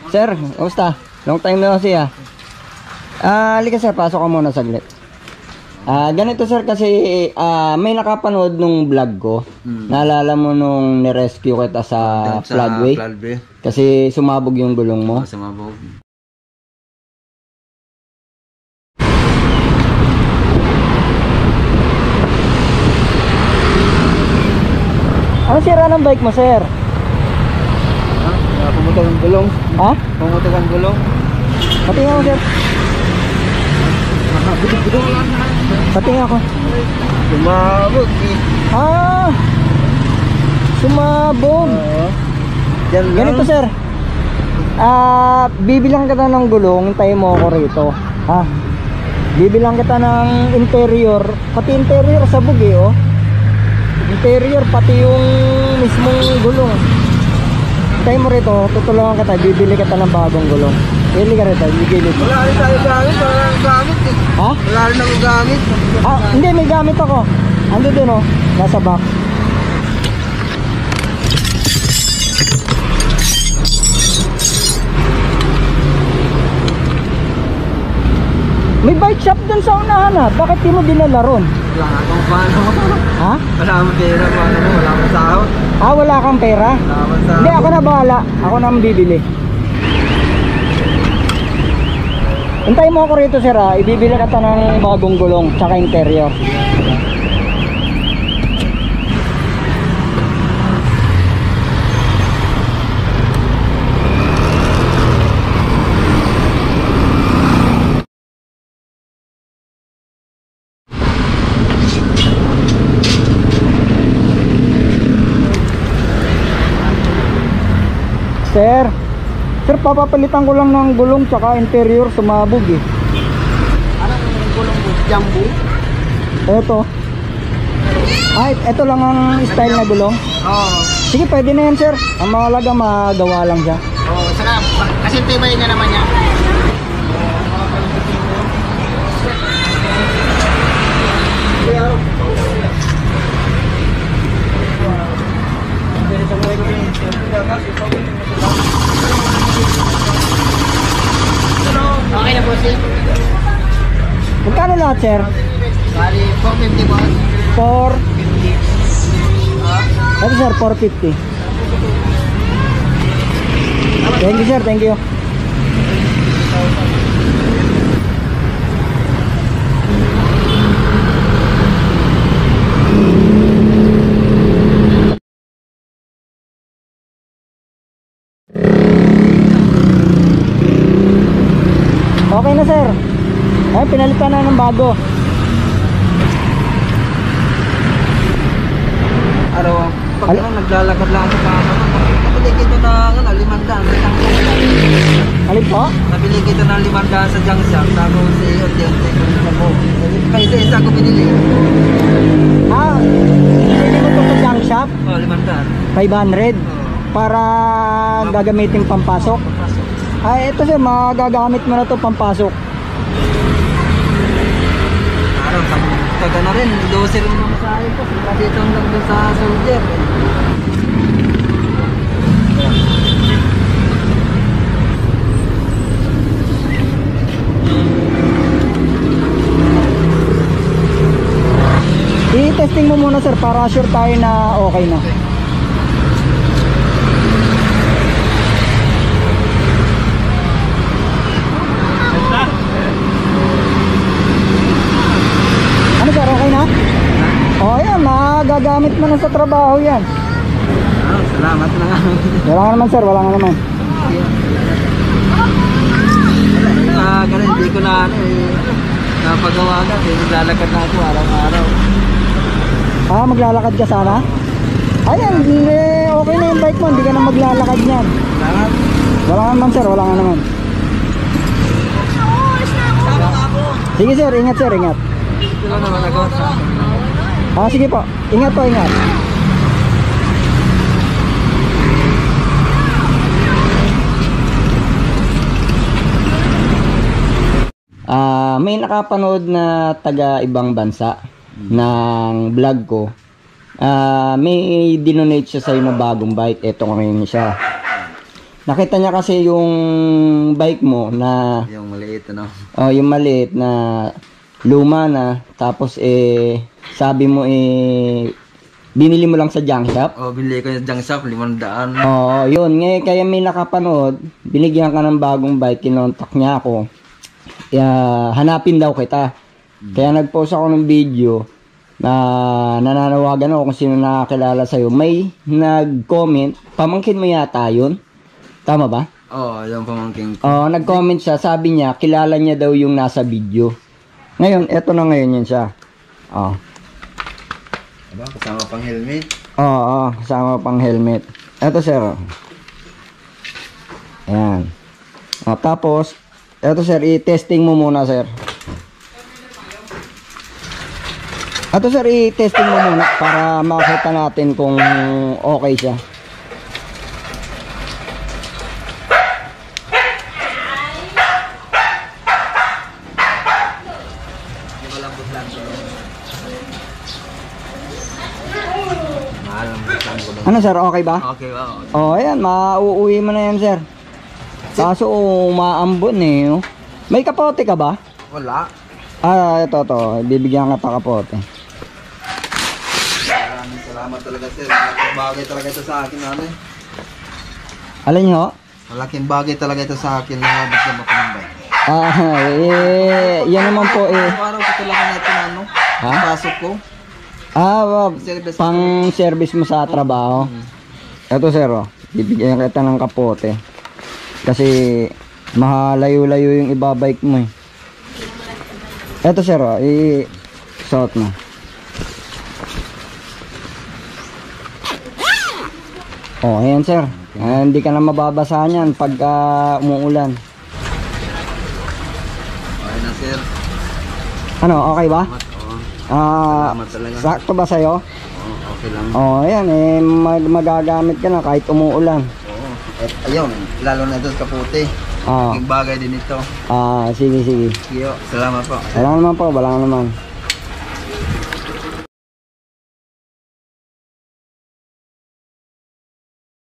Sir, kamusta? Long time na kasi ah. Halika sir, pasok ka muna saglit. Ganito sir kasi may nakapanood nung vlog ko. Naalala mo nung ni-rescue kita sa floodway? Kasi sumabog yung gulong mo. Sumabog. Ano sira ng bike mo sir? Pumutok ang gulong. Ha? Pumutok ang gulong. Patingin ako sir. Patingin ako. Sumabog eh. Sumabog. Ganito sir. Bibilang kita ng gulong, hintayin mo ako rito. Ha? Bibilang kita ng interior, pati interior sabog eh oh. Interior pati yung mismong gulong. Hintayin mo rito, tutulungan kita, bibili kita ng bagong gulong. Bili ka rito, bibili ko. Wala rin tayo gamit, wala rin gamit eh. Ha? Wala rin ako gamit. Hindi, may gamit ako. Ando dun oh, nasa back. May bike shop dun sa unahan ha. Bakit di mo dinala ron? Wala akong paano. Ha? Wala akong pera, wala akong sahod. Wala kang pera? Wala akong sahod. Hindi, ako na bahala. Ako na ang bibili. Hintayin mo ako rito sir ha. Ibibili kita ng bagong gulong tsaka interior. Sir, papapalitan ko lang ng gulong tsaka interior, sumabog eh. Anong gulong mo? Jumbo? Ito. Ito lang ang style na gulong. Oo. Sige, pwede na yan sir. Ang mahalaga magawa lang siya. Oo, sarap. Kasi tibay na naman yan. Okay na po sir. Magkano lahat sir? Bali, 450 po. 4. Ito sir, 450. Thank you sir, thank you. Okay na sir. Pinalitan na ng bago. Araw, pag naglalakad lang sa pama, nabili kita ng 500. Alin po? Nabili kita ng 500 sa junction, tapos unti-unti ko. Kaya isa ko binili. Hindi mo ito sa junk shop? Oh, 500. 500 para gagamitin pampasok. Ito sir, magagamit mo na ito pampasok. Araw, taga na rin, 12 rin ang masahe ko. Dito hanggang doon sa soldier. I-testing mo muna sir para sure tayo na okay na. Ano sir, okay na? Yan, magagamit mo na sa trabaho yan. Salamat na nga. Wala nga naman sir, wala nga naman. Ganun, hindi ko na napagawa agad. Naglalakad na ako araw-araw. Maglalakad ka sana? Ayan, okay na yung bike mo, hindi ka na maglalakad niyan. Salamat. Wala nga naman sir, wala nga naman. Sige sir, ingat sir, ingat. Ito lang naman ako. Sige po, ingat po, ingat. May nakapanood na taga ibang bansa ng vlog ko. May dinonate siya sa iyo na bagong bike. Ito ngayon siya. Nakita niya kasi yung bike mo na Yung maliit, ano? yung maliit na luma na, tapos sabi mo binili mo lang sa junk shop. Binili ko yung junk shop, 500. Oo, yun. Ngayon, kaya may nakapanood, binigyan ka ng bagong bike, kinontak niya ako. Hanapin daw kita. Kaya nag-post ako ng video na nananawagan ako kung sino nakakilala sa'yo. May nag-comment, pamangkin mo yata yun. Tama ba? Yung pamangking ko. Nag-comment siya, sabi niya, kilala niya daw yung nasa video. Ngayon, eto na ngayon yun siya. Diba? Kasama pang helmet. Kasama pang helmet. Eto sir. Ayan. Tapos, eto sir, i-testing mo muna sir. Eto sir, i-testing mo muna para makita natin kung okay siya. Ano sir, okay ba? Okay ba? Ayan, mauuwi mo na yan sir. Kaso umaambon oh. May kapote ka ba? Wala. Ito. Bibigyan ka pa kapote. Maraming salamat talaga sir. Malaking bagay talaga ito sa akin, namin. Alin nyo? Malaking bagay talaga ito sa akin na bigyan mo ko ng bike. Yan naman po Araw-araw ko talaga natin pasok ko. Pang service mo sa trabaho. Ito sir, bibigyan kita ng kapote. Kasi mahalayo-layo yung ibabike mo eh. Ito sir, i-suot mo. Ayan sir. Hindi ka na mababasa niyan pagka umuulan. Okay na sir. Ano, okay ba? Salamat talaga. Sakto ba sa'yo? Okay lang. Ayan magagamit ka na kahit umuulan. Ayun, lalo na ito sa kaputi. Malaking bagay din ito. Sige. Salamat po. Wala naman po, wala naman.